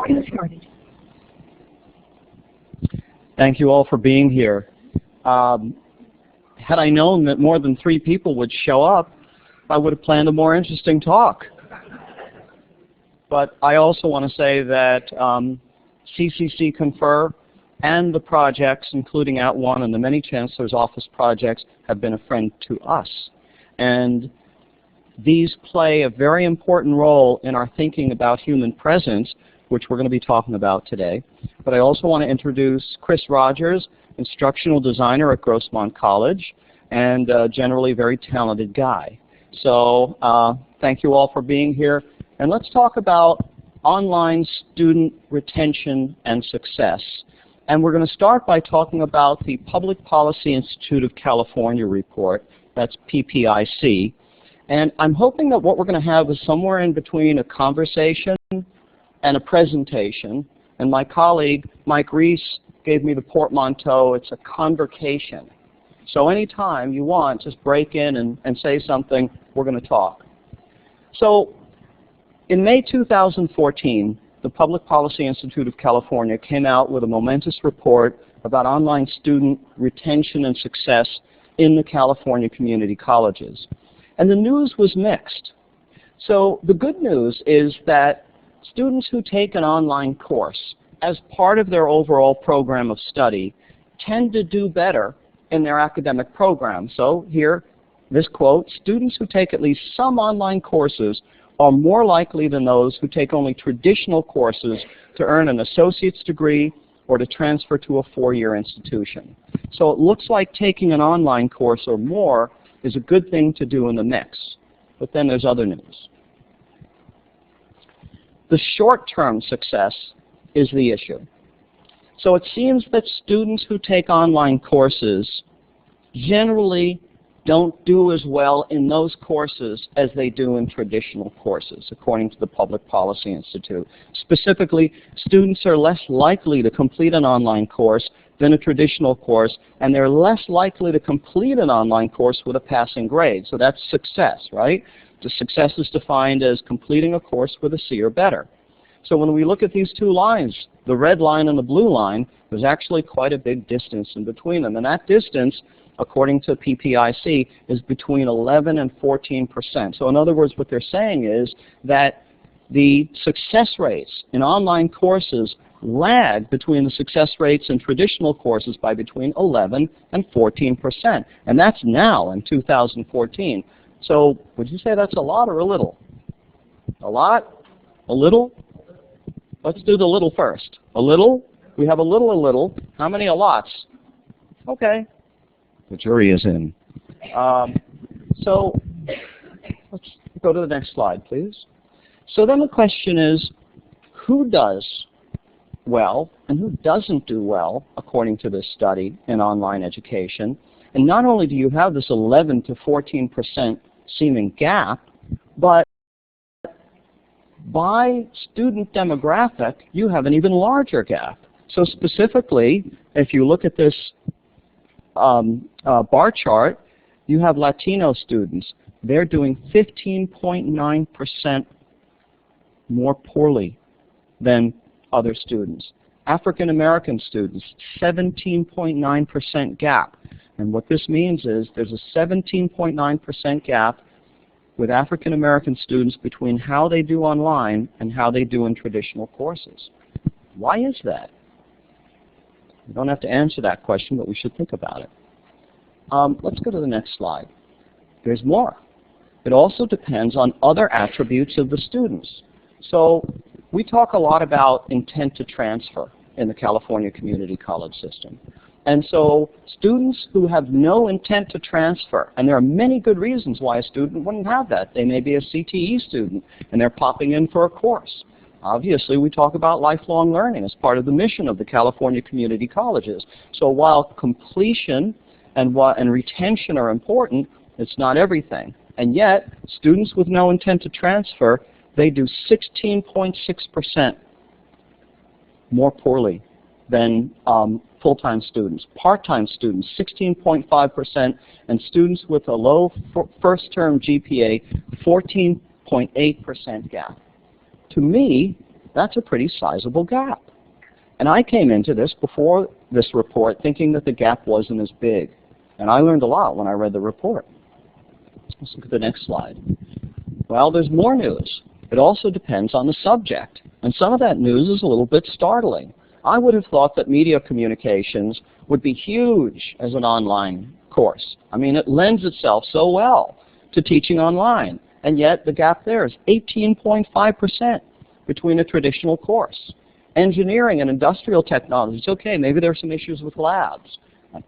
Recording started. Thank you all for being here. Had I known that more than 3 people would show up, I would have planned a more interesting talk. But I also want to say that CCC Confer and the projects, including @ONE and the many Chancellor's Office projects, have been a friend to us. And these play a very important role in our thinking about human presence, which we're going to be talking about today. But I also want to introduce Chris Rogers, instructional designer at Grossmont College, and generally a very talented guy. So thank you all for being here. And let's talk about online student retention and success. And we're going to start by talking about the Public Policy Institute of California report. That's PPIC. And I'm hoping that what we're going to have is somewhere in between a conversation and a presentation. And my colleague, Mike Reese, gave me the portmanteau. It's a convocation. So anytime you want, just break in and say something. We're going to talk. So in May 2014, the Public Policy Institute of California came out with a momentous report about online student retention and success in the California community colleges. And the news was mixed. So the good news is that students who take an online course as part of their overall program of study tend to do better in their academic program. So here, this quote, "Students who take at least some online courses are more likely than those who take only traditional courses to earn an associate's degree or to transfer to a 4-year institution." So it looks like taking an online course or more is a good thing to do in the mix. But then there's other news. The short-term success is the issue. So it seems that students who take online courses generally don't do as well in those courses as they do in traditional courses, according to the Public Policy Institute. Specifically, students are less likely to complete an online course than a traditional course, and they're less likely to complete an online course with a passing grade. So that's success, right? The success is defined as completing a course with a C or better. So when we look at these 2 lines, the red line and the blue line, there's actually quite a big distance in between them. And that distance, according to PPIC, is between 11 and 14%. So in other words, what they're saying is that the success rates in online courses lag between the success rates in traditional courses by between 11 and 14%. And that's now in 2014. So would you say that's a lot or a little? A lot? A little? Let's do the little first. A little? We have a little. How many a lots? Okay. The jury is in. So let's go to the next slide, please. So then the question is, who does well and who doesn't do well, according to this study, in online education? And not only do you have this 11 to 14% seeming gap, but by student demographic, you have an even larger gap. So specifically, if you look at this bar chart, you have Latino students. They're doing 15.9% more poorly than other students. African American students, 17.9% gap. And what this means is there's a 17.9% gap with African American students between how they do online and how they do in traditional courses. Why is that? We don't have to answer that question, but we should think about it. Let's go to the next slide. There's more. It also depends on other attributes of the students. So we talk a lot about intent to transfer in the California community college system. And so students who have no intent to transfer, and there are many good reasons why a student wouldn't have that. They may be a CTE student, and they're popping in for a course. Obviously, we talk about lifelong learning as part of the mission of the California community colleges. So while completion and retention are important, it's not everything. And yet, students with no intent to transfer, they do 16.6% more poorly than full-time students. Part-time students, 16.5%, and students with a low first-term GPA, 14.8% gap. To me, That's a pretty sizable gap. And I came into this before this report thinking that the gap wasn't as big. And I learned a lot when I read the report. Let's look at the next slide. Well, there's more news. It also depends on the subject. And some of that news is a little bit startling. I would have thought that media communications would be huge as an online course. I mean, it lends itself so well to teaching online. And yet the gap there is 18.5% between a traditional course. Engineering and industrial technologies, okay, maybe there are some issues with labs.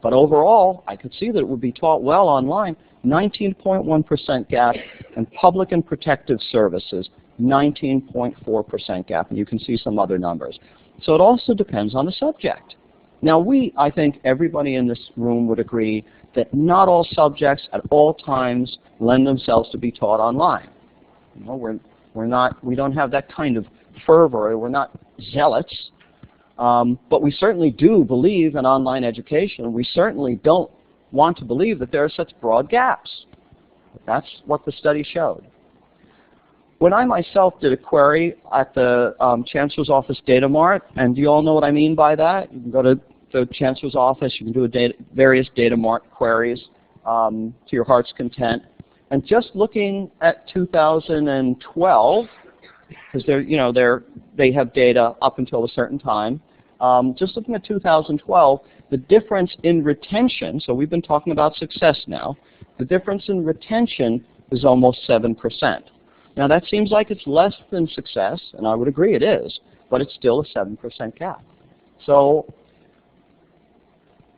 But overall, I could see that it would be taught well online. 19.1% gap, and public and protective services, 19.4% gap. And you can see some other numbers. So it also depends on the subject. Now I think everybody in this room would agree that not all subjects at all times lend themselves to be taught online. You know, we don't have that kind of fervor, we're not zealots, but we certainly do believe in online education. We certainly don't want to believe that there are such broad gaps. That's what the study showed. When I myself did a query at the Chancellor's Office Data Mart, and do you all know what I mean by that? You can go to the Chancellor's Office, you can do various Data Mart queries to your heart's content. And just looking at 2012, because they have data up until a certain time, just looking at 2012, the difference in retention, so we've been talking about success now, the difference in retention is almost 7%. Now that seems like it's less than success, and I would agree it is, but it's still a 7% gap. So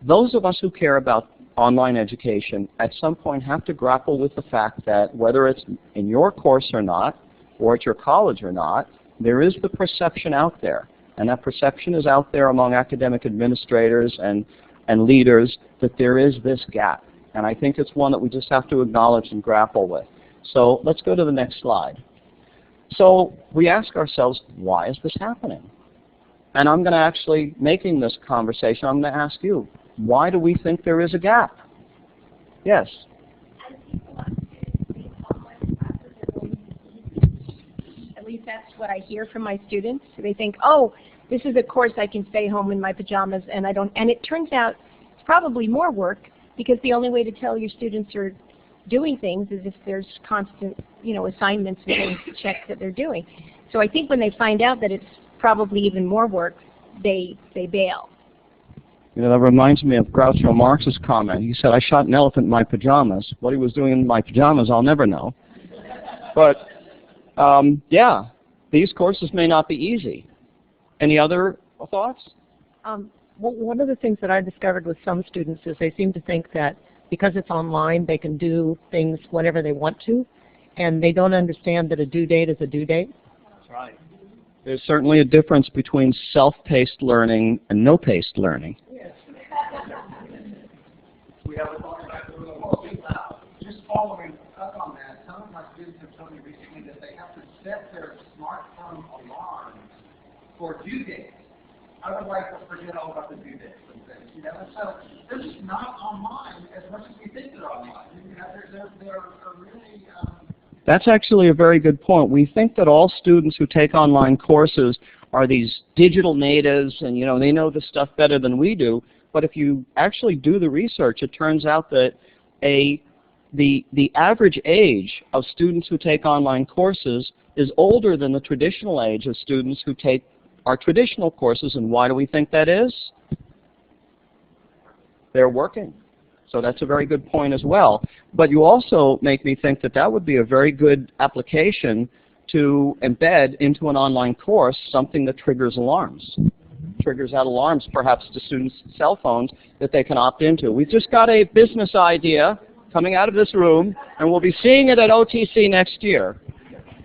those of us who care about online education at some point have to grapple with the fact that whether it's in your course or not, or at your college or not, there is the perception out there. And that perception is out there among academic administrators and leaders that there is this gap. And I think it's one that we just have to acknowledge and grapple with. So let's go to the next slide. So we ask ourselves, why is this happening? And I'm going to actually, making this conversation, I'm going to ask you, why do we think there is a gap? Yes? At least that's what I hear from my students. They think, oh, this is a course I can stay home in my pajamas and I don't, and it turns out it's probably more work because the only way to tell your students are doing things is if there's constant, assignments and things to check that they're doing. So I think when they find out that it's probably even more work, they bail. That reminds me of Groucho Marx's comment. He said, I shot an elephant in my pajamas. What he was doing in my pajamas, I'll never know. But, yeah, these courses may not be easy. Any other thoughts? Well, one of the things that I discovered with some students is they seem to think that because it's online, they can do things whenever they want to, and they don't understand that a due date is a due date. That's right. There's certainly a difference between self-paced learning and no-paced learning. Yes. We have a just following up on that, some of my students have told me recently that they have to set their smartphone alarms for due dates. I would like to forget all about the due dates and things. So they're just not online as much as we think they're online. They're really... That's actually a very good point. We think that all students who take online courses are these digital natives and they know this stuff better than we do. But if you actually do the research, it turns out that the average age of students who take online courses is older than the traditional age of students who take our traditional courses. And why do we think that is? They're working. So that's a very good point as well. But you also make me think that that would be a very good application to embed into an online course something that triggers alarms. Triggers out alarms perhaps to students' cell phones that they can opt into. We've just got a business idea coming out of this room, and we'll be seeing it at OTC next year.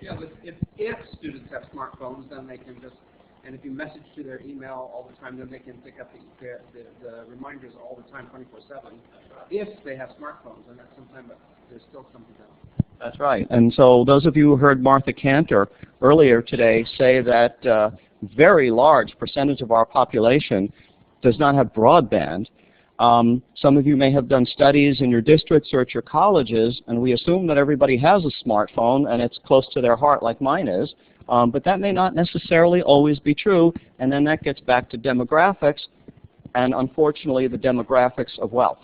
Yeah, but if students have smartphones, then they can just, and if you message to their email all the time, then they can pick up the reminders all the time, 24/7. If they have smartphones, and that's sometimes, but there's still something else. That's right. And so those of you who heard Martha Cantor earlier today say that very large percentage of our population does not have broadband. Some of you may have done studies in your districts or at your colleges, and we assume that everybody has a smartphone and it's close to their heart like mine is. But that may not necessarily always be true, and then that gets back to demographics, and unfortunately the demographics of wealth.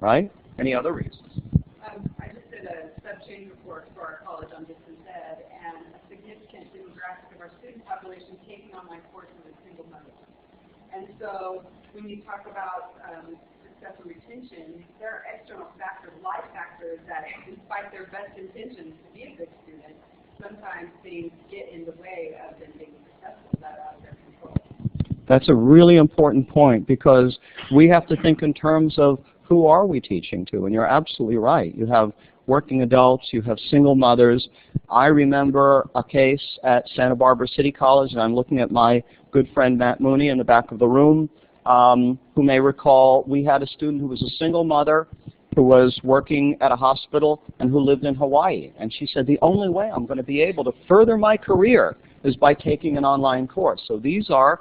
Right? Any other reasons? I just did a sub-change report for our college on distance ed, and a significant demographic of our student population taking online courses is single mothers. And so when you talk about success and retention, there are external factors, life factors, that despite their best intentions to be a good student, sometimes things get in the way of them being successful that are out of their control. That's a really important point, because we have to think in terms of who are we teaching to, and you're absolutely right. You have working adults, you have single mothers. I remember a case at Santa Barbara City College, and I'm looking at my good friend Matt Mooney in the back of the room, who may recall we had a student who was a single mother who was working at a hospital and who lived in Hawaii. And she said, the only way I'm going to be able to further my career is by taking an online course. So these are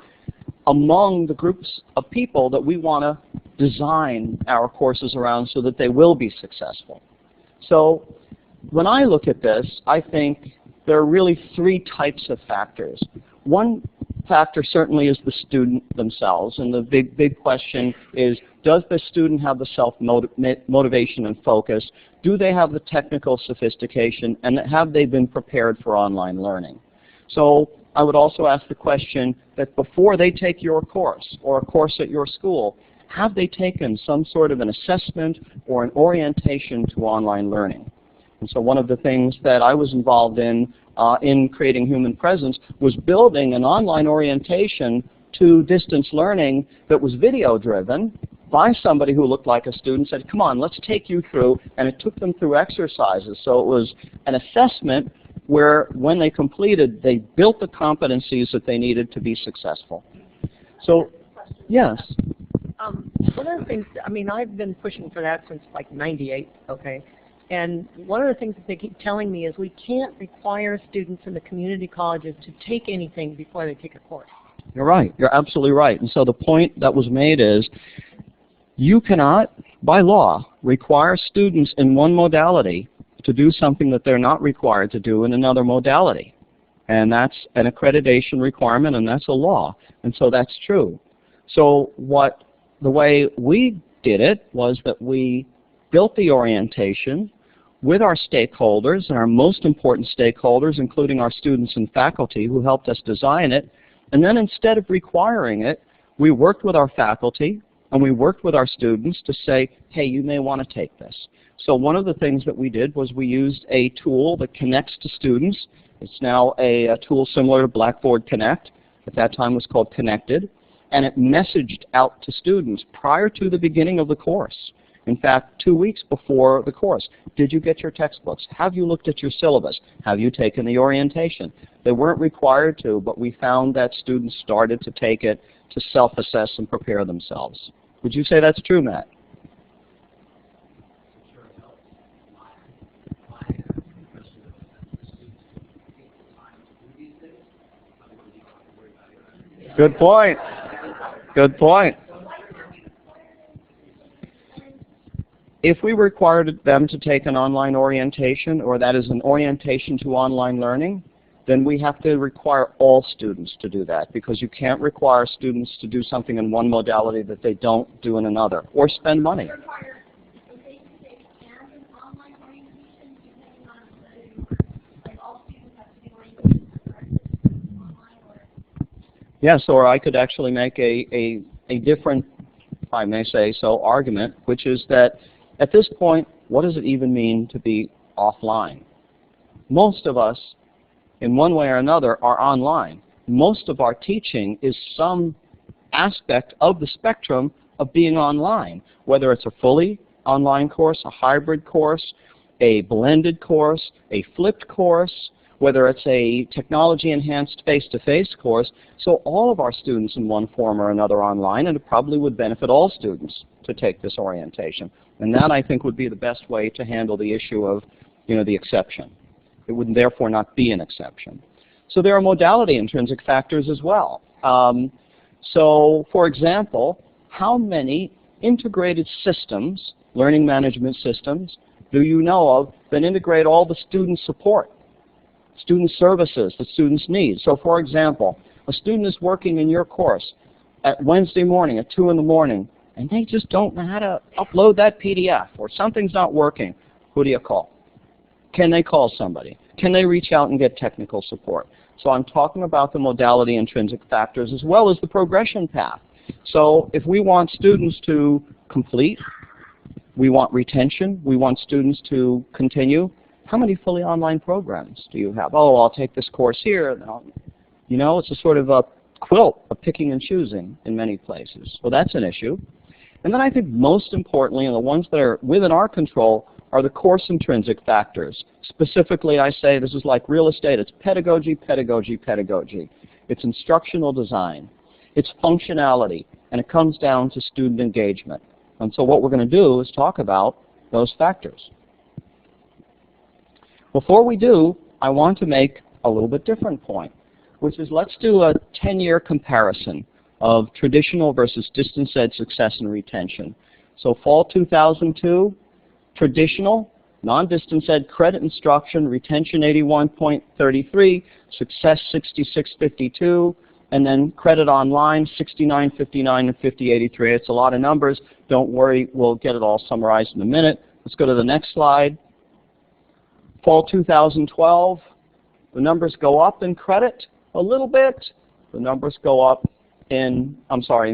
among the groups of people that we want to design our courses around so that they will be successful. So when I look at this, I think there are really three types of factors. One factor certainly is the student themselves, and the big question is, does the student have the self-motivation and focus? Do they have the technical sophistication, and have they been prepared for online learning? So I would also ask the question that before they take your course or a course at your school, have they taken some sort of an assessment or an orientation to online learning? And so one of the things that I was involved in creating Human Presence was building an online orientation to distance learning that was video-driven by somebody who looked like a student, said, come on, let's take you through, and it took them through exercises. So it was an assessment where when they completed, they built the competencies that they needed to be successful. So, yes. One of the things, I mean, I've been pushing for that since like '98, okay? And one of the things that they keep telling me is we can't require students in the community colleges to take anything before they take a course. You're right. You're absolutely right. And so the point that was made is you cannot, by law, require students in one modality to do something that they're not required to do in another modality. And that's an accreditation requirement, and that's a law. And so that's true. So the way we did it was that we built the orientation with our stakeholders, and our most important stakeholders, including our students and faculty who helped us design it. And then instead of requiring it, we worked with our faculty and we worked with our students to say, hey, you may want to take this. So one of the things that we did was we used a tool that connects to students. It's now a tool similar to Blackboard Connect. At that time it was called Connected. And it messaged out to students prior to the beginning of the course. In fact, 2 weeks before the course. Did you get your textbooks? Have you looked at your syllabus? Have you taken the orientation? They weren't required to, but we found that students started to take it to self-assess and prepare themselves. Would you say that's true, Matt? Good point. Good point. If we required them to take an online orientation, or that is an orientation to online learning, then we have to require all students to do that, because you can't require students to do something in one modality that they don't do in another, or spend money. Yes, or I could actually make a different, if I may say so, argument, which is that at this point, what does it even mean to be offline? Most of us, in one way or another, are online. Most of our teaching is some aspect of the spectrum of being online, whether it's a fully online course, a hybrid course, a blended course, a flipped course, whether it's a technology-enhanced face-to-face course. So all of our students in one form or another online, and it probably would benefit all students to take this orientation. And that, I think, would be the best way to handle the issue of, the exception. It would therefore not be an exception. So there are modality intrinsic factors as well. So, for example, how many integrated systems, learning management systems, do you know of that integrate all the student support? student services that students need. So for example, a student is working in your course at Wednesday morning at 2 in the morning, and they just don't know how to upload that PDF, or something's not working. Who do you call? Can they call somebody? Can they reach out and get technical support? So I'm talking about the modality intrinsic factors as well as the progression path. So if we want students to complete, we want retention, we want students to continue, how many fully online programs do you have? Oh, I'll take this course here. And you know, it's a sort of a quilt of picking and choosing in many places. So that's an issue. And then I think most importantly, and the ones that are within our control, are the course intrinsic factors. Specifically, I say this is like real estate. It's pedagogy, pedagogy, pedagogy. It's instructional design. It's functionality. And it comes down to student engagement. And so what we're going to do is talk about those factors. Before we do, I want to make a little bit different point, which is let's do a 10-year comparison of traditional versus distance ed success and retention. So fall 2002, traditional, non-distance ed credit instruction, retention 81.33, success 66.52, and then credit online 69.59 and 50.83. It's a lot of numbers. Don't worry, we'll get it all summarized in a minute. Let's go to the next slide. Fall 2012, the numbers go up in credit a little bit. The numbers go up in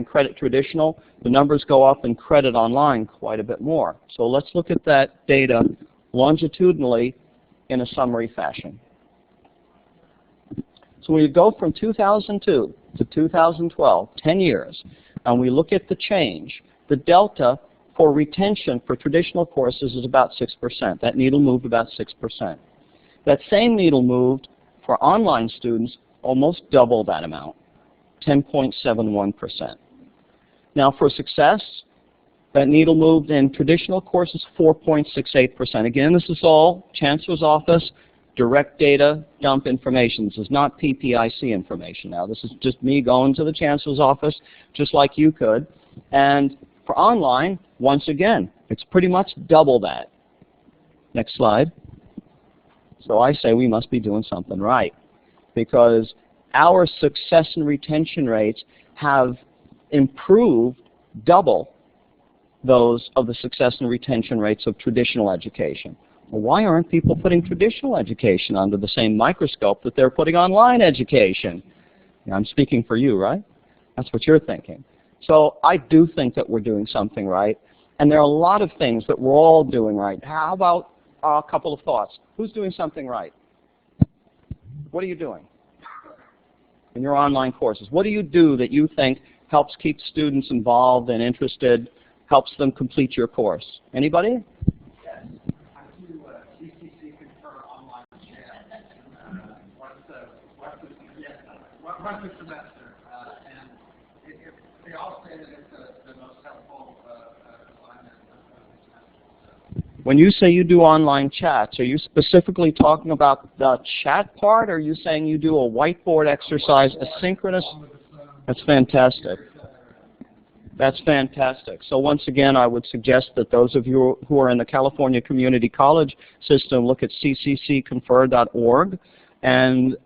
credit traditional. The numbers go up in credit online quite a bit more. So let's look at that data longitudinally in a summary fashion. So when you go from 2002 to 2012, 10 years, and we look at the change, the delta for retention for traditional courses is about 6%. That needle moved about 6%. That same needle moved for online students almost double that amount, 10.71%. Now for success, that needle moved in traditional courses 4.68%. Again, this is all Chancellor's Office, direct data dump information. This is not PPIC information now. This is just me going to the Chancellor's Office, just like you could. And for online, once again, it's pretty much double that. Next slide. So I say we must be doing something right, because our success and retention rates have improved double those of the success and retention rates of traditional education. Well, why aren't people putting traditional education under the same microscope that they're putting online education? Yeah, I'm speaking for you, right? That's what you're thinking. So I do think that we're doing something right, and there are a lot of things that we're all doing right. How about a couple of thoughts? Who's doing something right? What are you doing in your online courses? What do you do that you think helps keep students involved and interested, helps them complete your course? Anybody? Yes. I do CCC Confer online chat once a semester, and they all say that it's the most helpful assignment of the semester. When you say you do online chats, are you specifically talking about the chat part, or are you saying you do a whiteboard exercise, asynchronous? That's fantastic. That's fantastic. So once again, I would suggest that those of you who are in the California Community College system look at cccconfer.org. And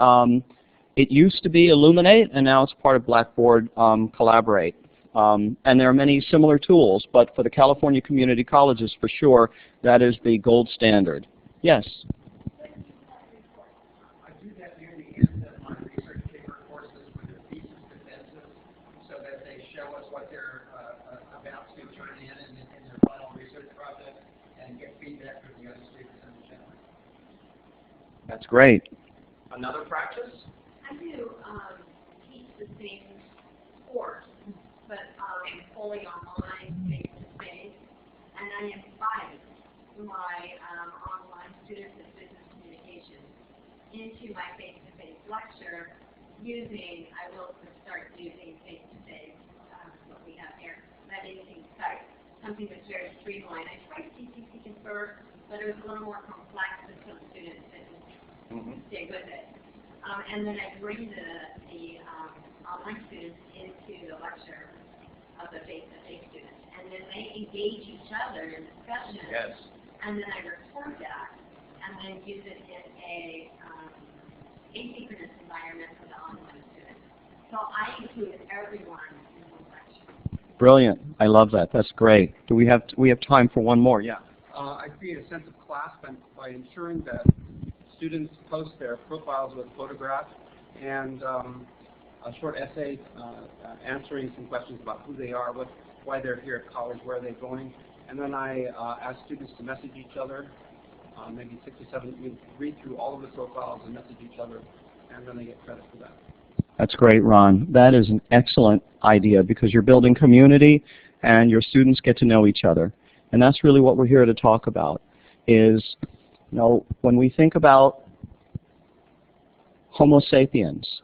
it used to be Illuminate, and now it's part of Blackboard Collaborate. And there are many similar tools, but for the California Community Colleges, for sure, that is the gold standard. Yes? I do that near the end of my research paper courses with the thesis defenses, so that they show us what they're about to turn in their final research project, and get feedback from the other students in the channel. That's great. Another practice? I do teach the same course, but fully online, face-to-face, and I invite my online students of business communication into my face-to-face lecture using, I will start using face-to-face, what we have here, that anything Skype, something that's very streamlined. I tried CCC Confer, but it was a little more complex and some students didn't stay with it. And then I bring the online students into the lecture of the face-to-face students. And then they engage each other in discussion. Yes. And then I record that and then use it in a asynchronous environment for the online students. So I include everyone in the section. Brilliant. I love that. That's great. Do we have time for one more? Yeah. I create a sense of class by ensuring that students post their profiles with photographs and a short essay answering some questions about who they are, why they're here at college, where are they going, and then I ask students to message each other, maybe 6 or 7, we read through all of the profiles and message each other, and then they get credit for that. That's great, Ron. That is an excellent idea because you're building community and your students get to know each other. And that's really what we're here to talk about is, you know, when we think about Homo sapiens,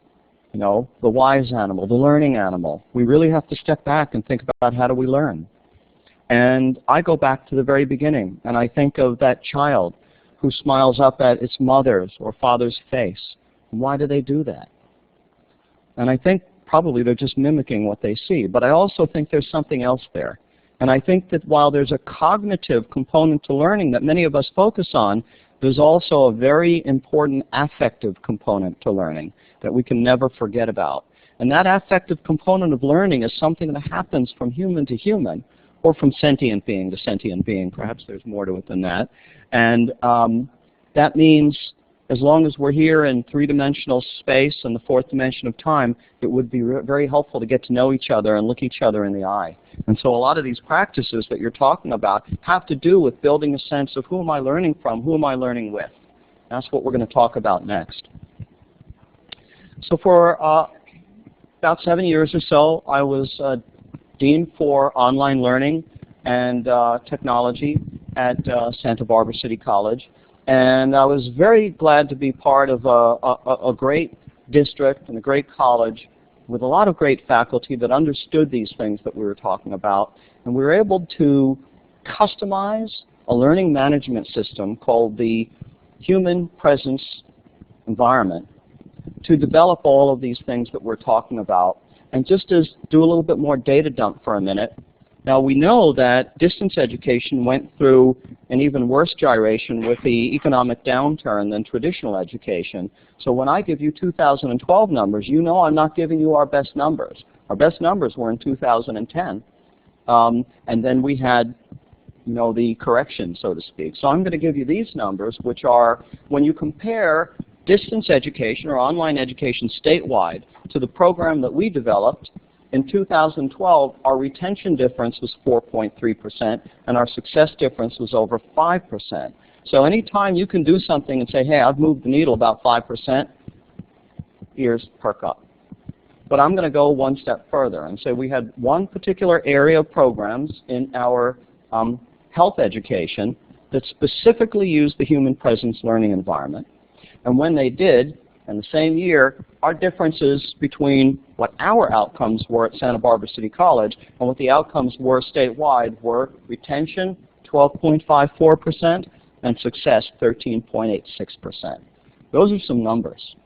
you know, the wise animal, the learning animal, we really have to step back and think about how do we learn. And I go back to the very beginning and I think of that child who smiles up at its mother's or father's face. Why do they do that? And I think probably they're just mimicking what they see. But I also think there's something else there. And I think that while there's a cognitive component to learning that many of us focus on, there's also a very important affective component to learning that we can never forget about. And that affective component of learning is something that happens from human to human, or from sentient being to sentient being. Perhaps there's more to it than that. And that means as long as we're here in three-dimensional space and the fourth dimension of time, it would be very helpful to get to know each other and look each other in the eye. And so a lot of these practices that you're talking about have to do with building a sense of who am I learning from, who am I learning with. That's what we're going to talk about next. So for about 7 years or so, I was Dean for Online Learning and Technology at Santa Barbara City College. And I was very glad to be part of a great district and a great college with a lot of great faculty that understood these things that we were talking about. And we were able to customize a learning management system called the Human Presence Environment to develop all of these things that we're talking about. And just to do a little bit more data dump for a minute, now we know that distance education went through an even worse gyration with the economic downturn than traditional education. So when I give you 2012 numbers, you know I'm not giving you our best numbers. Our best numbers were in 2010. And then we had, you know, the correction, so to speak. So I'm going to give you these numbers, which are when you compare distance education or online education statewide to the program that we developed. In 2012, our retention difference was 4.3%, and our success difference was over 5%. So anytime you can do something and say, hey, I've moved the needle about 5%, ears perk up. But I'm going to go one step further and say we had one particular area of programs in our health education that specifically used the human presence learning environment. And when they did, in the same year, our differences between what our outcomes were at Santa Barbara City College and what the outcomes were statewide were retention, 12.54%, and success, 13.86%. Those are some numbers.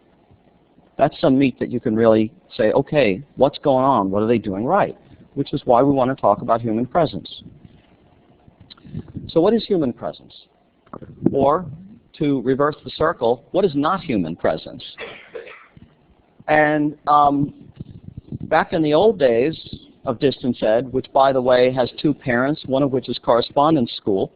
That's some meat that you can really say, okay, what's going on? What are they doing right? Which is why we want to talk about human presence. So what is human presence? Or, to reverse the circle, what is not human presence? And back in the old days of distance ed, which by the way has two parents, one of which is correspondence school,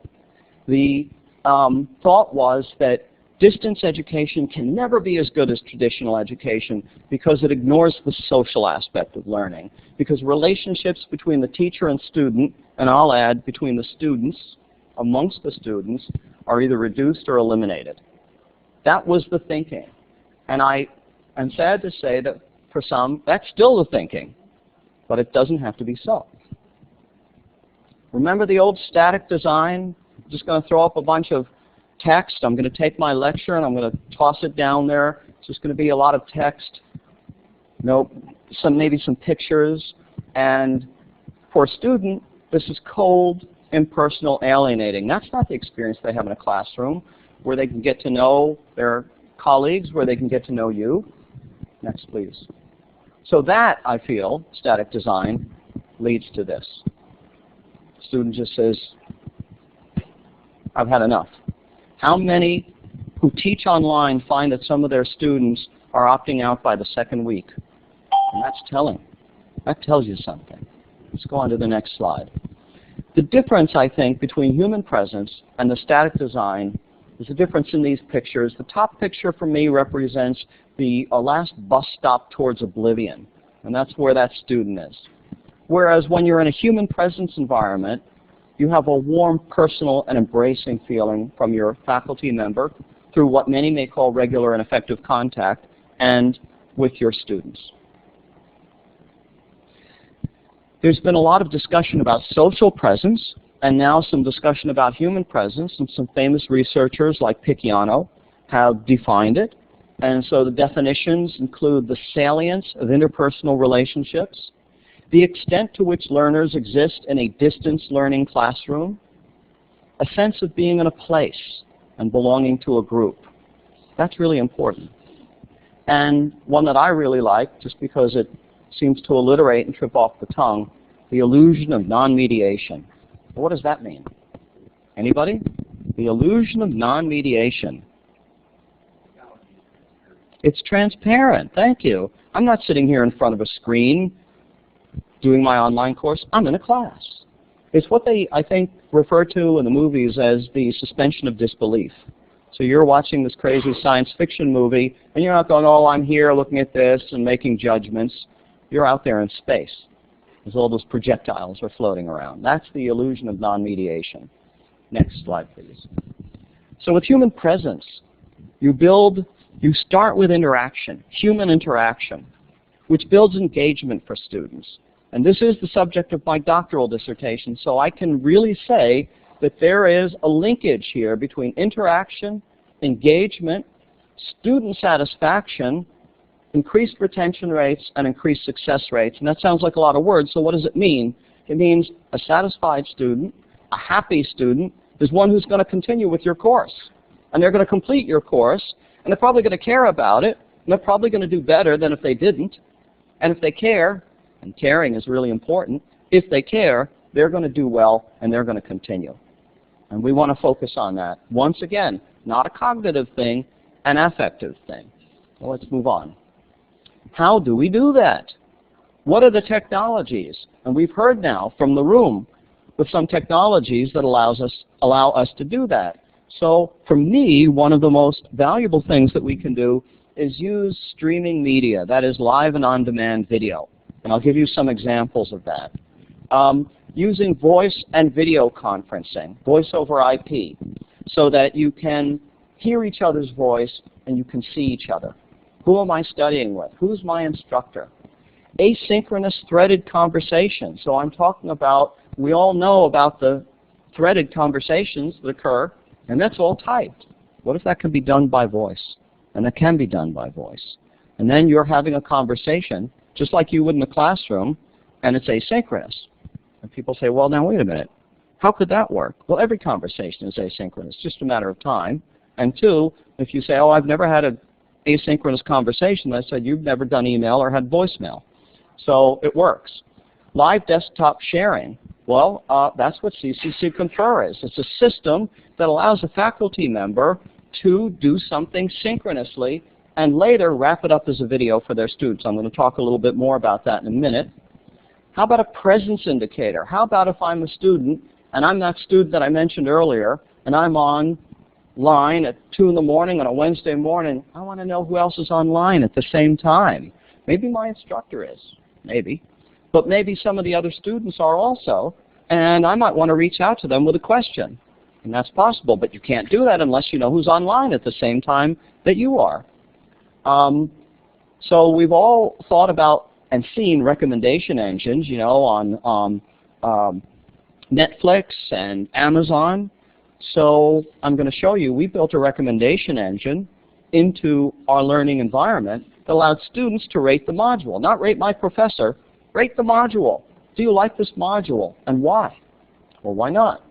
the thought was that distance education can never be as good as traditional education because it ignores the social aspect of learning. Because relationships between the teacher and student, and I'll add between the students, amongst the students, are either reduced or eliminated. That was the thinking. And I am sad to say that for some, that's still the thinking, but it doesn't have to be so. Remember the old static design? I'm just going to throw up a bunch of text. I'm going to take my lecture and I'm going to toss it down there. It's just going to be a lot of text, maybe some pictures. And for a student, this is cold, impersonal, alienating. That's not the experience they have in a classroom where they can get to know their colleagues, where they can get to know you. Next, please. So that, I feel, static design, leads to this. The student just says, I've had enough. How many who teach online find that some of their students are opting out by the second week. And that's telling. That tells you something. Let's go on to the next slide. The difference, I think, between human presence and the static design is the difference in these pictures. The top picture for me represents the last bus stop towards oblivion, and that's where that student is. Whereas when you're in a human presence environment, you have a warm, personal, and embracing feeling from your faculty member through what many may call regular and effective contact and with your students. There's been a lot of discussion about social presence, and now some discussion about human presence, and some famous researchers like Picciano have defined it. And so the definitions include the salience of interpersonal relationships, the extent to which learners exist in a distance learning classroom, a sense of being in a place and belonging to a group. That's really important. And one that I really like, just because it seems to alliterate and trip off the tongue, the illusion of non-mediation. What does that mean? Anybody? The illusion of non-mediation. It's transparent. Thank you. I'm not sitting here in front of a screen doing my online course. I'm in a class. It's what they, I think, refer to in the movies as the suspension of disbelief. So you're watching this crazy science fiction movie, and you're not going, oh, I'm here looking at this and making judgments. You're out there in space as all those projectiles are floating around. That's the illusion of non-mediation. Next slide, please. So with human presence, you start with interaction, human interaction, which builds engagement for students. And this is the subject of my doctoral dissertation, so I can really say that there is a linkage here between interaction, engagement, student satisfaction, increased retention rates, and increased success rates. And that sounds like a lot of words, so what does it mean? It means a satisfied student, a happy student, is one who's going to continue with your course. And they're going to complete your course, and they're probably going to care about it, and they're probably going to do better than if they didn't. And if they care, and caring is really important, if they care, they're going to do well, and they're going to continue. And we want to focus on that. Once again, not a cognitive thing, an affective thing. Well, let's move on. How do we do that? What are the technologies? And we've heard now from the room with some technologies that allow us to do that. So for me, one of the most valuable things that we can do is use streaming media, that is live and on-demand video. And I'll give you some examples of that. Using voice and video conferencing, voice over IP, so that you can hear each other's voice and you can see each other. Who am I studying with? Who's my instructor? Asynchronous threaded conversation. So I'm talking about, we all know about the threaded conversations that occur, and that's all typed. What if that can be done by voice? And that can be done by voice. And then you're having a conversation, just like you would in the classroom, and it's asynchronous. And people say, well, now wait a minute. How could that work? Well, every conversation is asynchronous, just a matter of time. And two, if you say, oh, I've never had an asynchronous conversation, I said, you've never done email or had voicemail. So it works. Live desktop sharing. Well, that's what CCC Confer is. It's a system that allows a faculty member to do something synchronously and later wrap it up as a video for their students. I'm going to talk a little bit more about that in a minute. How about a presence indicator? How about if I'm a student and I'm that student that I mentioned earlier and I'm online at 2 in the morning on a Wednesday morning, I want to know who else is online at the same time. Maybe my instructor is, maybe. But maybe some of the other students are also, and I might want to reach out to them with a question. And that's possible, but you can't do that unless you know who's online at the same time that you are. So we've all thought about and seen recommendation engines, you know, on Netflix and Amazon. So I'm going to show you, we built a recommendation engine into our learning environment that allowed students to rate the module. Not rate my professor, rate the module. Do you like this module, and why? Or why not?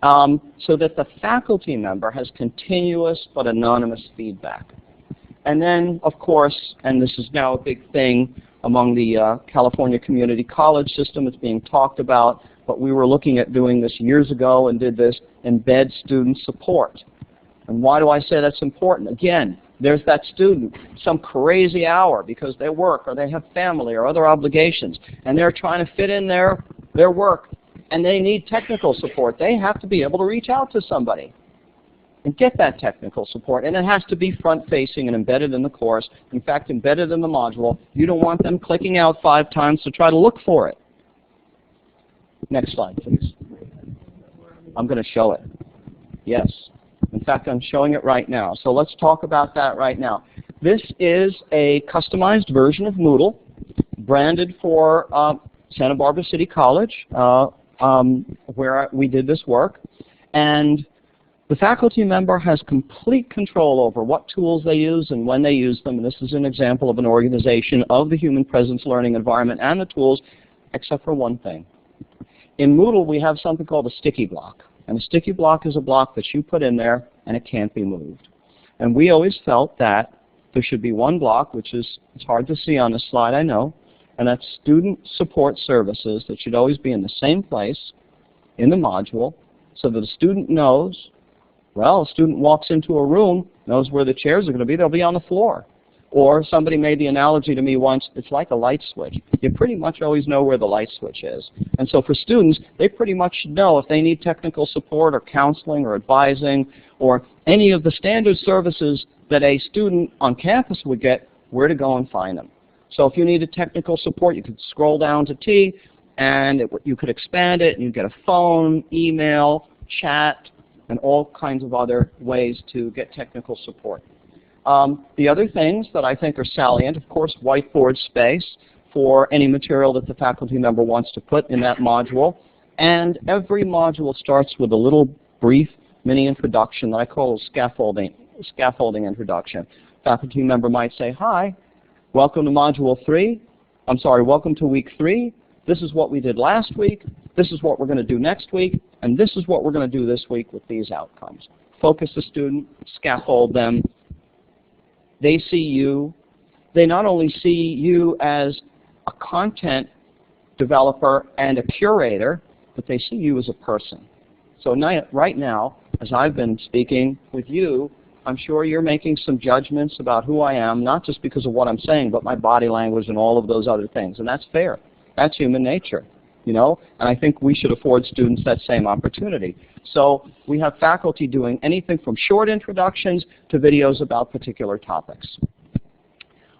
So that the faculty member has continuous but anonymous feedback. And then, of course, and this is now a big thing among the California community college system, it's being talked about, but we were looking at doing this years ago and did this, embed student support. And why do I say that's important? Again, There's that student, some crazy hour because they work or they have family or other obligations, and they're trying to fit in their work, and they need technical support. They have to be able to reach out to somebody and get that technical support, and it has to be front-facing and embedded in the course. In fact, embedded in the module. You don't want them clicking out 5 times to try to look for it. Next slide, please. I'm going to show it. Yes. In fact, I'm showing it right now. So let's talk about that right now. This is a customized version of Moodle, branded for Santa Barbara City College, where we did this work. And the faculty member has complete control over what tools they use and when they use them. And this is an example of an organization of the human presence learning environment and the tools, except for one thing. In Moodle, we have something called a sticky block. And a sticky block is a block that you put in there, and it can't be moved. And we always felt that there should be one block, which is, it's hard to see on this slide, I know, and that's student support services that should always be in the same place in the module so that the student knows, well, a student walks into a room, knows where the chairs are going to be, they'll be on the floor. Or somebody made the analogy to me once, it's like a light switch. You pretty much always know where the light switch is. And so for students, they pretty much know if they need technical support or counseling or advising or any of the standard services that a student on campus would get, where to go and find them. So if you needed technical support, you could scroll down to T, and you could expand it, and you get a phone, email, chat, and all kinds of other ways to get technical support. The other things that I think are salient, of course, whiteboard space for any material that the faculty member wants to put in that module. And every module starts with a little brief mini introduction that I call scaffolding introduction. Faculty member might say, hi, welcome to module 3. I'm sorry, welcome to week 3. This is what we did last week. This is what we're going to do next week. And this is what we're going to do this week with these outcomes. Focus the student, scaffold them. They see you. They not only see you as a content developer and a curator, but they see you as a person. So right now, as I've been speaking with you, I'm sure you're making some judgments about who I am, not just because of what I'm saying, but my body language and all of those other things. And that's fair. That's human nature, you know? And I think we should afford students that same opportunity. So we have faculty doing anything from short introductions to videos about particular topics.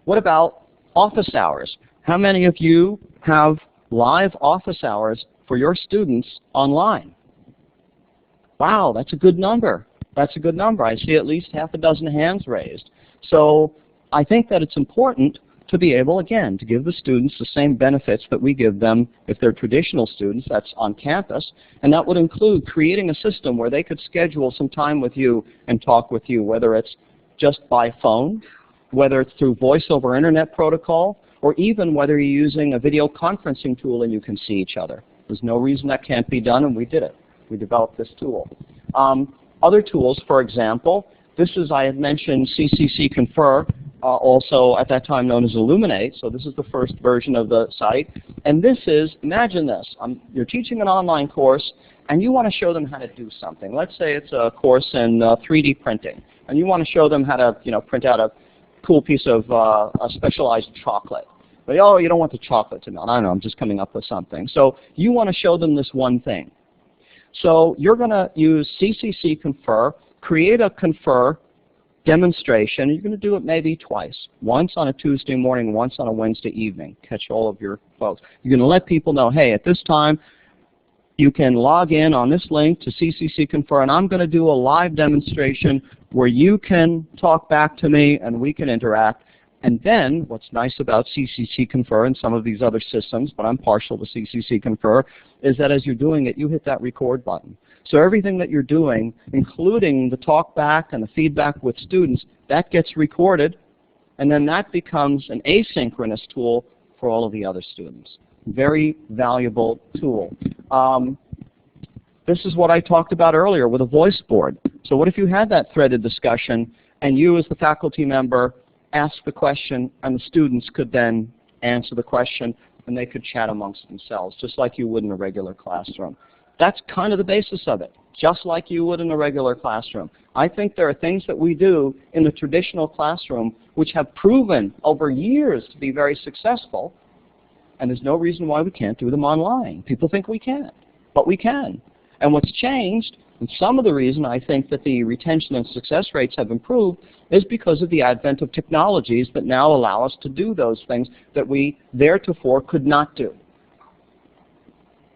What about office hours? How many of you have live office hours for your students online? Wow, that's a good number. That's a good number. I see at least half a dozen hands raised. So I think that it's important to be able, again, to give the students the same benefits that we give them if they're traditional students, that's on campus, and that would include creating a system where they could schedule some time with you and talk with you, whether it's just by phone, whether it's through voice over internet protocol, or even whether you're using a video conferencing tool and you can see each other. There's no reason that can't be done, and we did it. We developed this tool. Other tools, for example, this is, I had mentioned CCC Confer, also at that time known as Illuminate, so this is the first version of the site. And this is, imagine this, you're teaching an online course and you want to show them how to do something. Let's say it's a course in 3D printing, and you want to show them how to print out a cool piece of a specialized chocolate. But, oh, you don't want the chocolate to melt. I don't know, I'm just coming up with something. So you want to show them this one thing. So you're going to use CCC Confer, create a Confer demonstration. You're going to do it maybe twice, once on a Tuesday morning, once on a Wednesday evening. Catch all of your folks. You're going to let people know, hey, at this time, you can log in on this link to CCC Confer, and I'm going to do a live demonstration where you can talk back to me and we can interact. And then what's nice about CCC Confer and some of these other systems, but I'm partial to CCC Confer, is that as you're doing it, you hit that record button. So everything that you're doing, including the talk back and the feedback with students, that gets recorded, and then that becomes an asynchronous tool for all of the other students. Very valuable tool. This is what I talked about earlier with a voice board. So what if you had that threaded discussion and you as the faculty member asked the question and the students could then answer the question and they could chat amongst themselves just like you would in a regular classroom. That's kind of the basis of it. just like you would in a regular classroom. I think there are things that we do in the traditional classroom which have proven over years to be very successful, and there's no reason why we can't do them online. People think we can't, but we can. And what's changed, and some of the reason I think that the retention and success rates have improved, is because of the advent of technologies that now allow us to do those things that we theretofore could not do.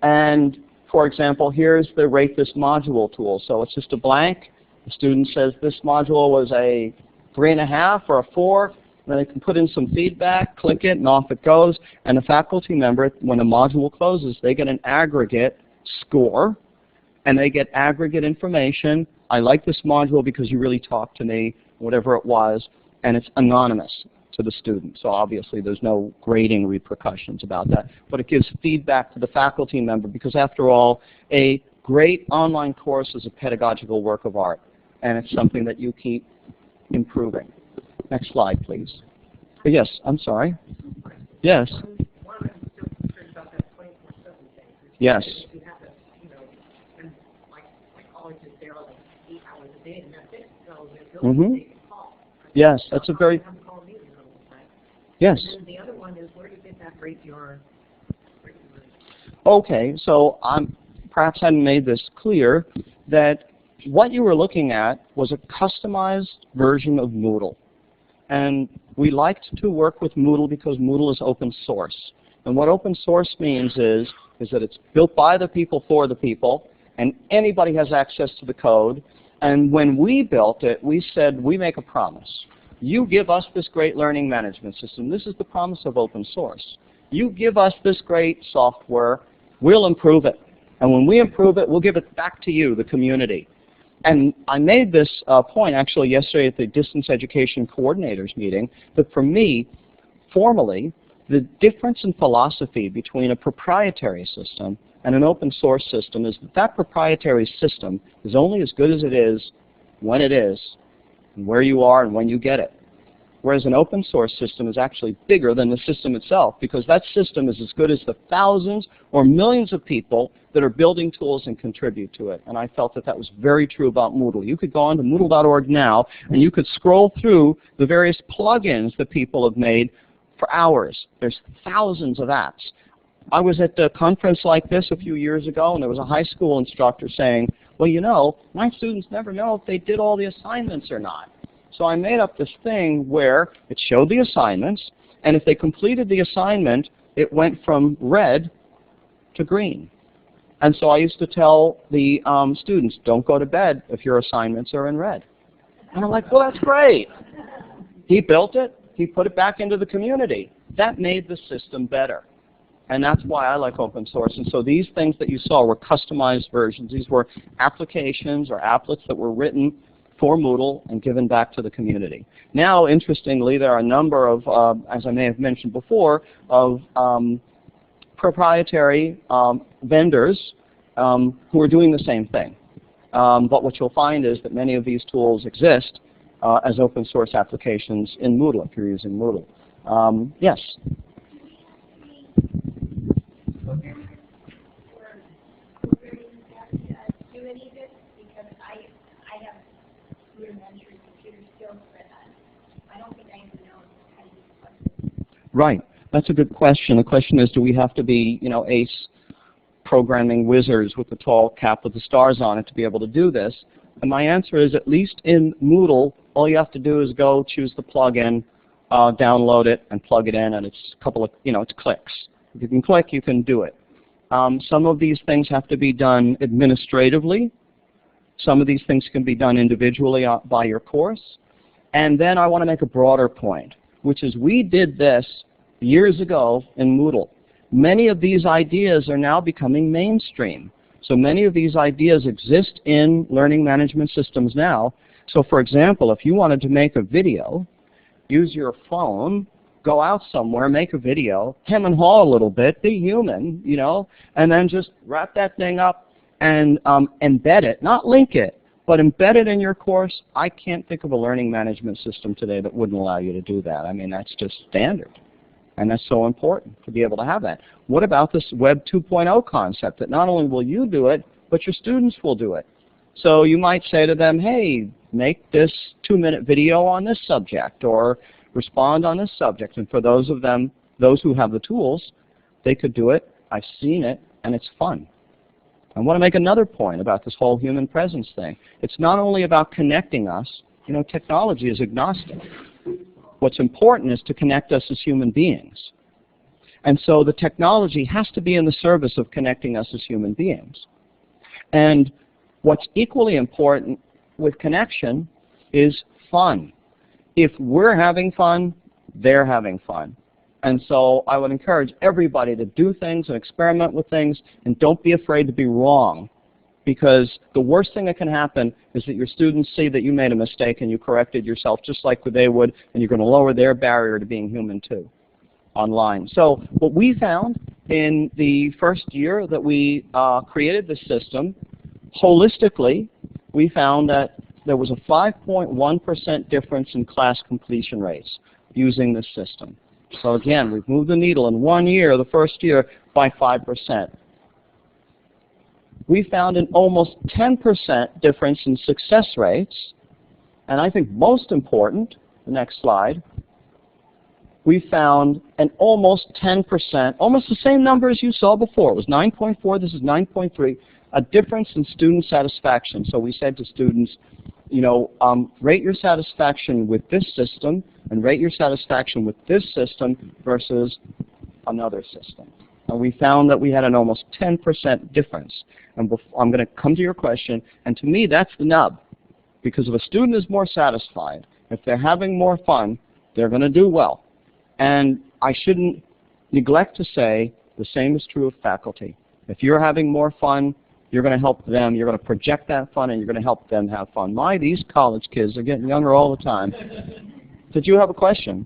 And for example, here's the Rate This Module tool. So it's just a blank. The student says this module was a 3.5 or a 4. Then they can put in some feedback, click it, and off it goes. And the faculty member, when a module closes, they get an aggregate score, and they get aggregate information. I like this module because you really talked to me, whatever it was, and it's anonymous to the student. So obviously there's no grading repercussions about that. But it gives feedback to the faculty member because after all, a great online course is a pedagogical work of art, and it's something that you keep improving. Next slide, please. Yes, I'm sorry. Yes. One of them still concerned about that 24/7 thing. Yes. You have to, you know, and my colleagues is there like 8 hours a day, and that's it. So they're building they can call. Yes, that's a very. Yes. And then the other one is where do you get that rate your. Okay, so I'm perhaps hadn't made this clear that what you were looking at was a customized version of Moodle. And we liked to work with Moodle because Moodle is open source. And what open source means is that it's built by the people for the people, and anybody has access to the code. And when we built it, we said, we make a promise. You give us this great learning management system. This is the promise of open source. You give us this great software, we'll improve it. And when we improve it, we'll give it back to you, the community. And I made this point actually yesterday at the Distance Education Coordinators meeting, that for me, formally, the difference in philosophy between a proprietary system and an open source system is that that proprietary system is only as good as it is when it is, and where you are and when you get it. Whereas an open source system is actually bigger than the system itself, because that system is as good as the thousands or millions of people that are building tools and contribute to it. And I felt that that was very true about Moodle. You could go on to Moodle.org now, and you could scroll through the various plugins that people have made for hours. There's thousands of apps. I was at a conference like this a few years ago, and there was a high school instructor saying, well, you know, my students never know if they did all the assignments or not. So I made up this thing where it showed the assignments, and if they completed the assignment, it went from red to green. And so I used to tell the students, don't go to bed if your assignments are in red. And I'm like, well, that's great. He built it. He put it back into the community. That made the system better. And that's why I like open source. And so these things that you saw were customized versions. These were applications or applets that were written for Moodle and given back to the community. Now, interestingly, there are a number of, as I may have mentioned before, of proprietary vendors who are doing the same thing. But what you'll find is that many of these tools exist as open source applications in Moodle, if you're using Moodle. Yes? Right. That's a good question. The question is, do we have to be, you know, ace programming wizards with the tall cap with the stars on it to be able to do this? And my answer is, at least in Moodle, all you have to do is go choose the plugin, download it, and plug it in, and it's a couple of, you know, it's clicks. If you can click, you can do it. Some of these things have to be done administratively. Some of these things can be done individually by your course. And then I want to make a broader point, which is we did this years ago in Moodle. Many of these ideas are now becoming mainstream. So many of these ideas exist in learning management systems now. So for example, if you wanted to make a video, use your phone, go out somewhere, make a video, hem and haw a little bit, be human, you know, and then just wrap that thing up and embed it, not link it, but embed it in your course. I can't think of a learning management system today that wouldn't allow you to do that. I mean, that's just standard. And that's so important to be able to have that. What about this Web 2.0 concept that not only will you do it, but your students will do it? So you might say to them, hey, make this 2-minute video on this subject, or respond on this subject. And for those who have the tools, they could do it. I've seen it, and it's fun. I want to make another point about this whole human presence thing. It's not only about connecting us. You know, technology is agnostic. What's important is to connect us as human beings. And so the technology has to be in the service of connecting us as human beings. And what's equally important with connection is fun. If we're having fun, they're having fun. And so I would encourage everybody to do things and experiment with things, and don't be afraid to be wrong. Because the worst thing that can happen is that your students see that you made a mistake and you corrected yourself just like they would, and you're going to lower their barrier to being human too online. So what we found in the first year that we created the system, holistically, we found that there was a 5.1% difference in class completion rates using this system. So again, we've moved the needle in 1 year, the first year, by 5%. We found an almost 10% difference in success rates, and I think most important, the next slide, we found an almost 10%, almost the same number as you saw before. It was 9.4, this is 9.3, a difference in student satisfaction. So we said to students, you know, rate your satisfaction with this system and rate your satisfaction with this system versus another system. And we found that we had an almost 10% difference. And I'm going to come to your question, and to me that's the nub. Because if a student is more satisfied, if they're having more fun, they're going to do well. And I shouldn't neglect to say the same is true of faculty. If you're having more fun, you're going to help them, you're going to project that fun, and you're going to help them have fun. These college kids are getting younger all the time. Did you have a question?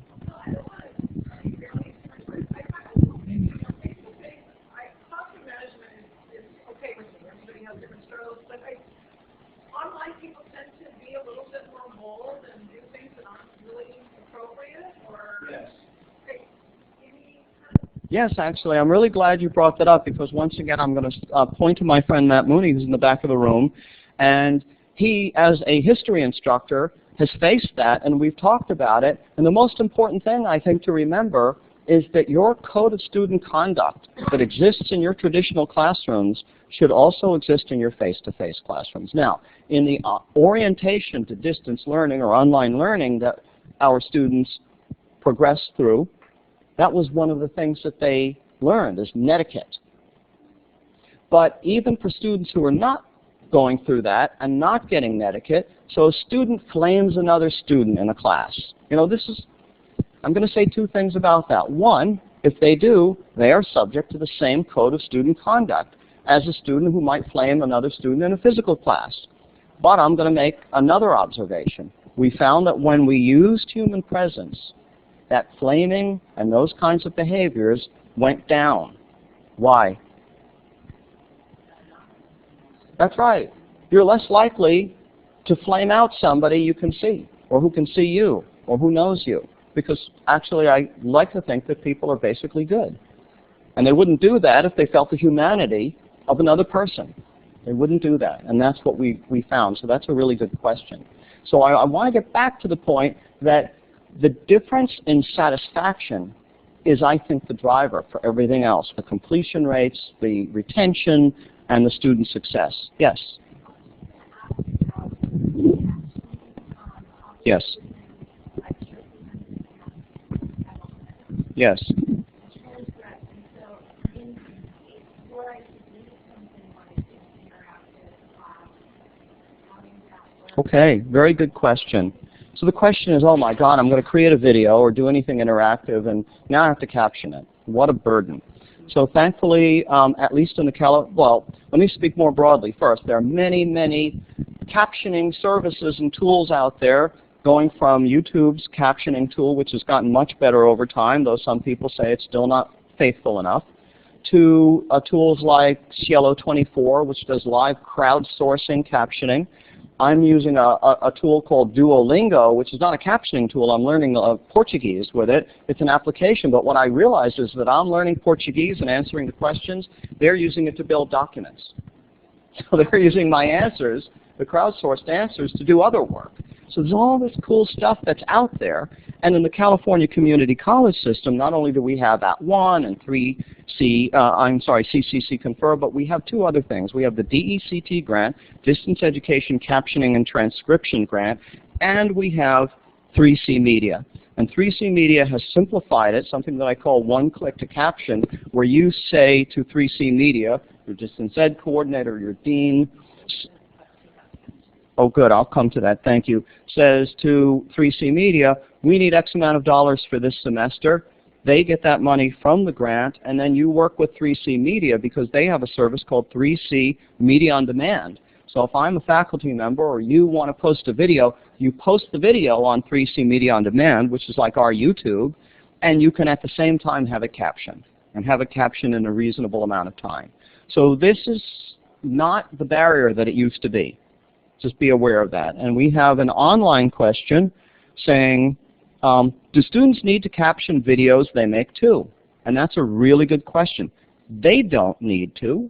Yes, actually, I'm really glad you brought that up, because once again I'm going to point to my friend Matt Mooney, who's in the back of the room, and he, as a history instructor, has faced that, and we've talked about it. And the most important thing, I think, to remember is that your code of student conduct that exists in your traditional classrooms should also exist in your face-to-face classrooms. Now, in the orientation to distance learning or online learning that our students progress through, that was one of the things that they learned, is netiquette. But even for students who are not going through that and not getting netiquette, so a student flames another student in a class. You know, I'm going to say two things about that. One, if they do, they are subject to the same code of student conduct as a student who might flame another student in a physical class. But I'm going to make another observation. We found that when we used human presence, that flaming and those kinds of behaviors went down. Why? That's right. You're less likely to flame out somebody you can see, or who can see you, or who knows you. Because actually I like to think that people are basically good. And they wouldn't do that if they felt the humanity of another person. They wouldn't do that. And that's what we found. So that's a really good question. So I want to get back to the point that the difference in satisfaction is, I think, the driver for everything else, the completion rates, the retention, and the student success. Yes? Yes. Yes. Okay, very good question. So the question is, oh my God, I'm going to create a video or do anything interactive, and now I have to caption it. What a burden. So thankfully, at least in the well, let me speak more broadly first. There are many, many captioning services and tools out there, going from YouTube's captioning tool, which has gotten much better over time, though some people say it's still not faithful enough, to tools like Cielo24, which does live crowdsourcing captioning. I'm using a tool called Duolingo, which is not a captioning tool. I'm learning Portuguese with it. It's an application, but what I realized is that I'm learning Portuguese and answering the questions. They're using it to build documents. So they're using my answers the crowdsourced answers to do other work. So there's all this cool stuff that's out there. And in the California Community College system, not only do we have @ONE and CCC Confer, but we have two other things. We have the DECT grant, Distance Education Captioning and Transcription grant, and we have 3C Media. And 3C Media has simplified it, something that I call one click to caption, where you say to 3C Media, your distance ed coordinator, your dean, oh good, I'll come to that, thank you, says to 3C Media, we need X amount of dollars for this semester. They get that money from the grant, and then you work with 3C Media because they have a service called 3C Media on Demand. So if I'm a faculty member or you want to post a video, you post the video on 3C Media on Demand, which is like our YouTube, and you can at the same time have it captioned, and have it captioned in a reasonable amount of time. So this is not the barrier that it used to be. Just be aware of that. And we have an online question saying, do students need to caption videos they make too? And that's a really good question. They don't need to,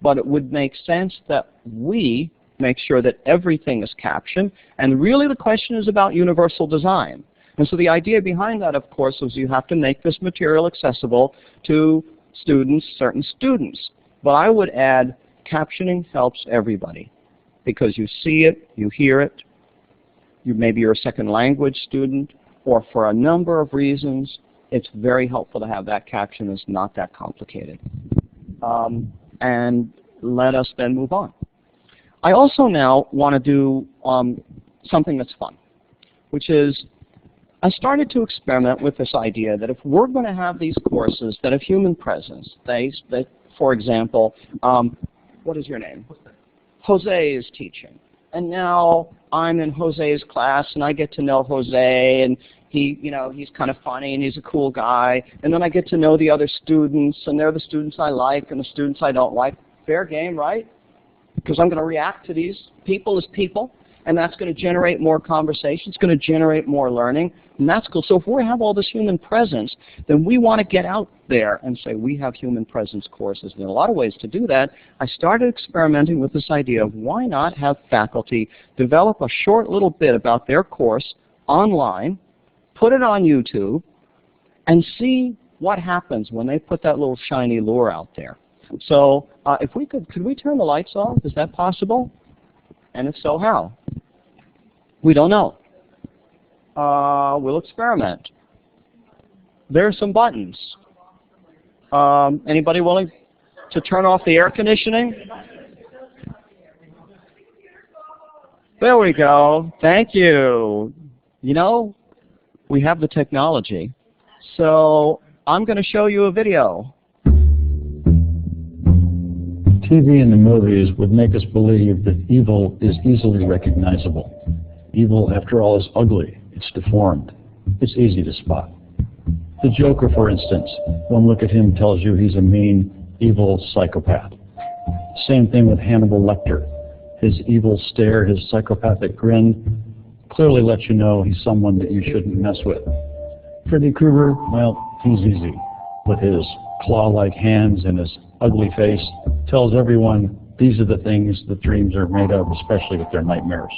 but it would make sense that we make sure that everything is captioned. And really the question is about universal design. And so the idea behind that, of course, is you have to make this material accessible to students, certain students. But I would add captioning helps everybody because you see it, you hear it, maybe you're a second language student, or for a number of reasons, it's very helpful to have that caption. It's not that complicated. And let us then move on. I also now want to do something that's fun, which is I started to experiment with this idea that if we're going to have these courses that have human presence, that for example, what is your name? Jose is teaching. And now I'm in Jose's class and I get to know Jose, and he's kind of funny and he's a cool guy. And then I get to know the other students, and they're the students I like and the students I don't like. Fair game, right? Because I'm going to react to these people as people, and that's going to generate more conversation. It's going to generate more learning, and that's cool. So if we have all this human presence, then we want to get out there and say we have human presence courses. And there are a lot of ways to do that. I started experimenting with this idea of why not have faculty develop a short little bit about their course online, put it on YouTube, and see what happens when they put that little shiny lure out there. So if we could we turn the lights off? Is that possible? And if so, how? We don't know. We'll experiment. There are some buttons. Anybody willing to turn off the air conditioning? There we go. Thank you. You know, we have the technology. So I'm going to show you a video. TV and the movies would make us believe that evil is easily recognizable. Evil, after all, is ugly. It's deformed. It's easy to spot. The Joker, for instance, one look at him tells you he's a mean, evil psychopath. Same thing with Hannibal Lecter. His evil stare, his psychopathic grin, clearly lets you know he's someone that you shouldn't mess with. Freddy Krueger, well, he's easy. With his claw-like hands and his ugly face, tells everyone these are the things that dreams are made of, especially with their nightmares.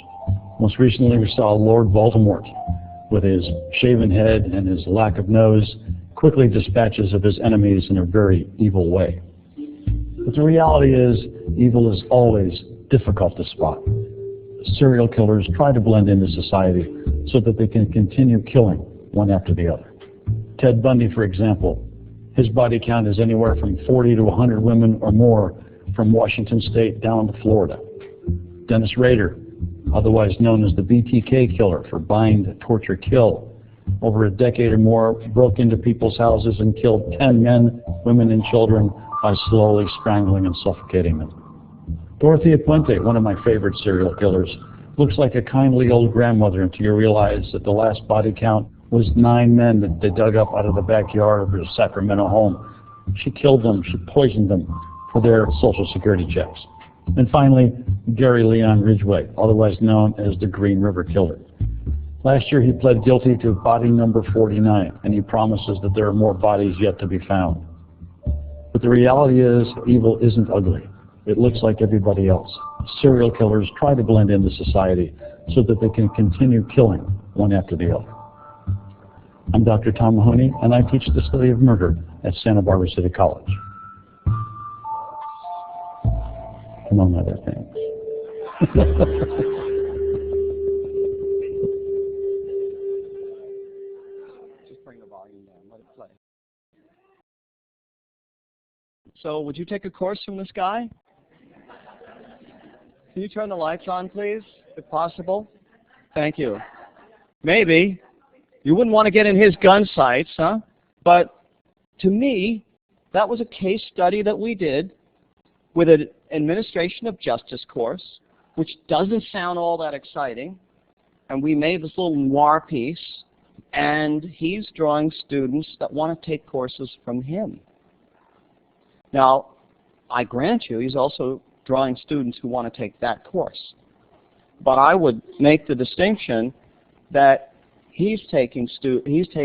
Most recently we saw Lord Voldemort, with his shaven head and his lack of nose, quickly dispatches of his enemies in a very evil way. But the reality is, evil is always difficult to spot. Serial killers try to blend into society so that they can continue killing one after the other. Ted Bundy, for example, his body count is anywhere from 40 to 100 women or more from Washington State down to Florida. Dennis Rader, otherwise known as the BTK killer for bind, torture, kill, over a decade or more broke into people's houses and killed 10 men, women, and children by slowly strangling and suffocating them. Dorothea Puente, one of my favorite serial killers, looks like a kindly old grandmother until you realize that the last body count was 9 men that they dug up out of the backyard of her Sacramento home. She killed them, she poisoned them for their Social Security checks. And finally, Gary Leon Ridgway, otherwise known as the Green River Killer. Last year he pled guilty to body number 49, and he promises that there are more bodies yet to be found. But the reality is, evil isn't ugly. It looks like everybody else. Serial killers try to blend into society so that they can continue killing one after the other. I'm Dr. Tom Mahoney, and I teach the study of murder at Santa Barbara City College, among other things. Just bring the volume down, let it play. So would you take a course from this guy? Can you turn the lights on, please, if possible? Thank you. Maybe. You wouldn't want to get in his gun sights, huh? But to me, that was a case study that we did with an administration of justice course, which doesn't sound all that exciting. And we made this little noir piece, and he's drawing students that want to take courses from him. Now, I grant you, he's also drawing students who want to take that course. But I would make the distinction that he's getting students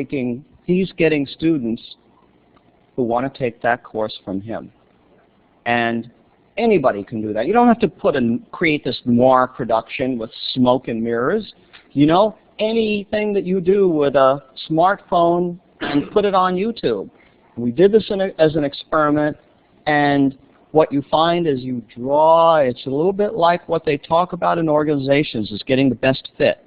who want to take that course from him. And anybody can do that. You don't have to create this noir production with smoke and mirrors. You know, anything that you do with a smartphone and put it on YouTube. We did this as an experiment, and what you find is you draw, it's a little bit like what they talk about in organizations, is getting the best fit.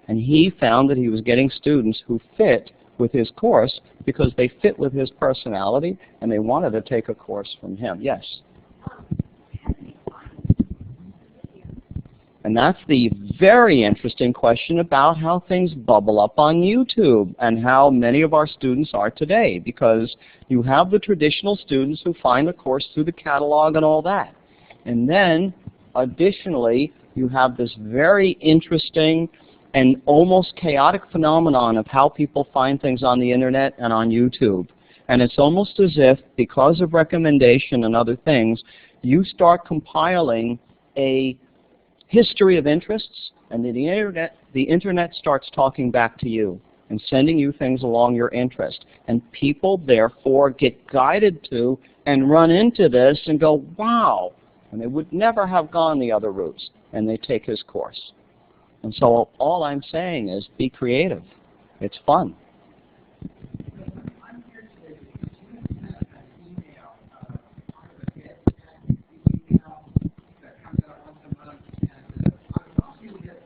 And he found that he was getting students who fit with his course because they fit with his personality and they wanted to take a course from him. Yes? And that's the very interesting question about how things bubble up on YouTube and how many of our students are today, because you have the traditional students who find the course through the catalog and all that. And then, additionally, you have this very interesting and almost chaotic phenomenon of how people find things on the internet and on YouTube. And it's almost as if, because of recommendation and other things, you start compiling a history of interests, and the internet starts talking back to you and sending you things along your interest. And people, therefore, get guided to and run into this and go, wow, and they would never have gone the other routes, and they take his course. And so all I'm saying is be creative. It's fun. I'm here today because you have an email, part of a hit, email that comes out once a month, and I was also able to get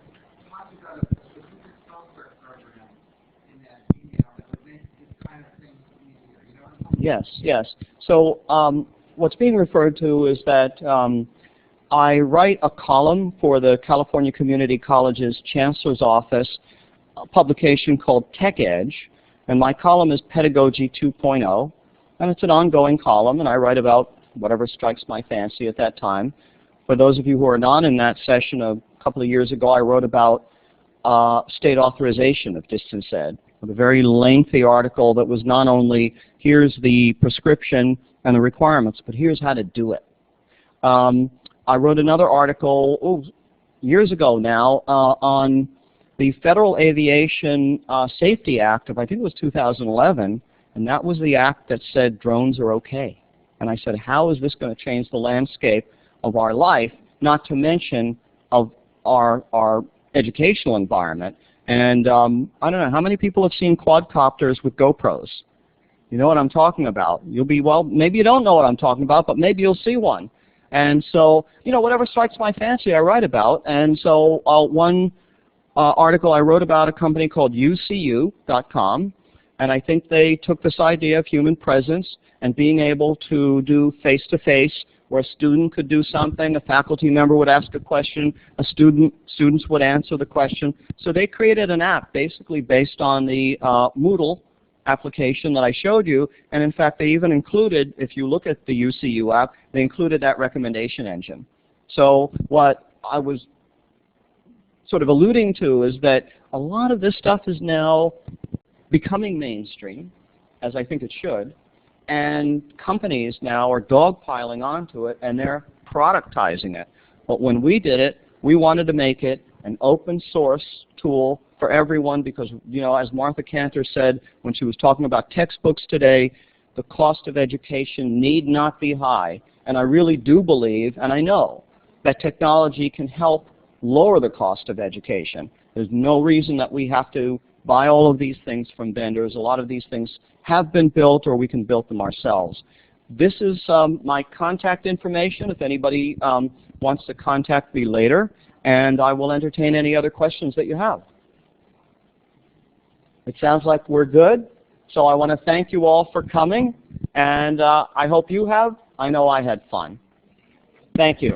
talks about a specific software program in that email that would make this kind of thing easier. You know what I'm talking about? Yes, yes. So what's being referred to is that I write a column for the California Community College's Chancellor's Office, a publication called Tech Edge, and my column is Pedagogy 2.0, and it's an ongoing column, and I write about whatever strikes my fancy at that time. For those of you who are not in that session, a couple of years ago I wrote about state authorization of distance ed, with a very lengthy article that was not only here's the prescription and the requirements, but here's how to do it. I wrote another article years ago now on the Federal Aviation Safety Act of, I think it was 2011, and that was the act that said drones are okay. And I said, how is this going to change the landscape of our life, not to mention of our educational environment? And I don't know, how many people have seen quadcopters with GoPros? You know what I'm talking about. You'll be, well, maybe you don't know what I'm talking about, but maybe you'll see one. And so, you know, whatever strikes my fancy I write about. And so one article I wrote about a company called UCU.com, and I think they took this idea of human presence and being able to do face-to-face, where a student could do something, a faculty member would ask a question, students would answer the question. So they created an app basically based on the Moodle application that I showed you, and in fact they even included, if you look at the UCU app, they included that recommendation engine. So what I was sort of alluding to is that a lot of this stuff is now becoming mainstream, as I think it should, and companies now are dogpiling onto it and they're productizing it. But when we did it, we wanted to make it an open source tool for everyone because, you know, as Martha Cantor said when she was talking about textbooks today, the cost of education need not be high. And I really do believe, and I know, that technology can help lower the cost of education. There's no reason that we have to buy all of these things from vendors. A lot of these things have been built, or we can build them ourselves. This is my contact information if anybody wants to contact me later, and I will entertain any other questions that you have. It sounds like we're good, so I want to thank you all for coming, and I hope you have. I know I had fun. Thank you.